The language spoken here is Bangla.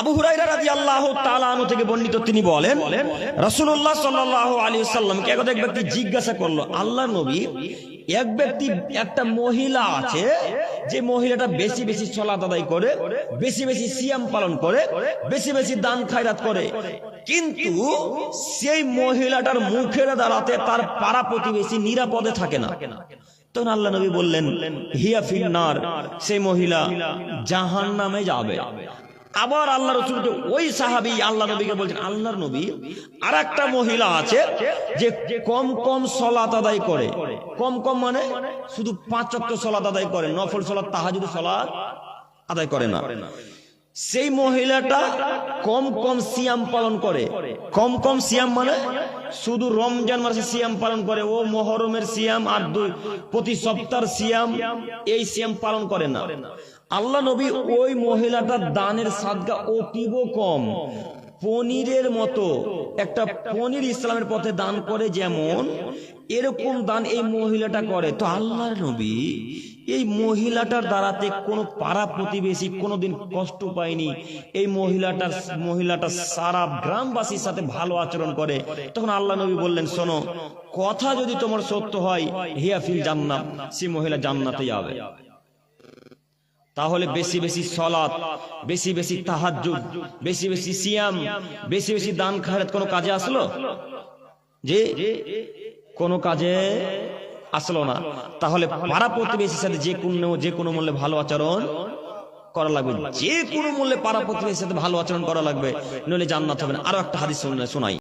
আবু হুরায়রা রাদিয়াল্লাহু তাআলা আনহু থেকে বর্ণিত, তিনি বলেন রাসূলুল্লাহ সাল্লাল্লাহু আলাইহি ওয়াসাল্লামকে এক ব্যক্তি জিজ্ঞাসা করলো, আল্লাহর নবী, একটা মহিলা আছে যে মহিলাটা বেশি বেশি সালাত আদায় করে, বেশি বেশি সিয়াম পালন করে, বেশি বেশি দান খায়রাত করে, কিন্তু সেই মহিলাটার মুখের দ্বারাতে তার পাড়া প্রতিবেশী নিরাপদে থাকে না। তখন আল্লাহ নবী বললেন, হিয়া ফিন্নার, সেই মহিলা জাহান্নামে যাবে। আবার আল্লাহ রাসূলকে ওই সাহাবী আল্লাহ নবীকে বলছেন, আল্লাহর নবী, আর একটা মহিলা আছে যে কম কম সালাত আদায় করে, কম কম মানে শুধু 5 ওয়াক্ত সালাত আদায় করে, নফল সালাত তাহাজ্জুদ সালাত আদায় করে না। সেই মহিলাটা কম কম সিয়াম পালন করে। কম কম সিয়াম মানে শুধু রমজান মাসে সিয়াম পালন করে, ও মুহররমের সিয়াম আর প্রতি সপ্তাহের সিয়াম, এই সিয়াম পালন করে না। আল্লাহ নবী ওই মহিলাটার দানের সাদকা অতীব কম, পনিরের মতো। একটা পনির ইসলামের পথে দান করে যেমন, এরকম দান এই মহিলাটা করে। তো আল্লাহর নবী এই মহিলাটার দ্বারাতে কোনো পাড়া প্রতিবেশী কোনোদিন কষ্ট পায়নি। এই মহিলাটা সারা গ্রামবাসীর সাথে ভালো আচরণ করে। তখন আল্লাহ নবী বললেন, শোনো, কথা যদি তোমার সত্য হয়, হিয়া ফিল জান্নাত, সেই মহিলা জান্নাতে যাবে। তাহলে বেশি বেশি সালাত, বেশি বেশি তাহাজ্জুদ, বেশি বেশি সিয়াম, বেশি বেশি দান খায়রাত কোনো কাজে আসলো? যে কোনো কাজে আসলো না। তাহলে পাড়া প্রতিবেশীর সাথে যে কোনো মূল্যে ভালো আচরণ করা লাগবে, যে কোনো মূল্যে পাড়া প্রতিবেশীর সাথে ভালো আচরণ করা লাগবে, নইলে জান্নাত হবে না। আরো একটা হাদিস শোনাই।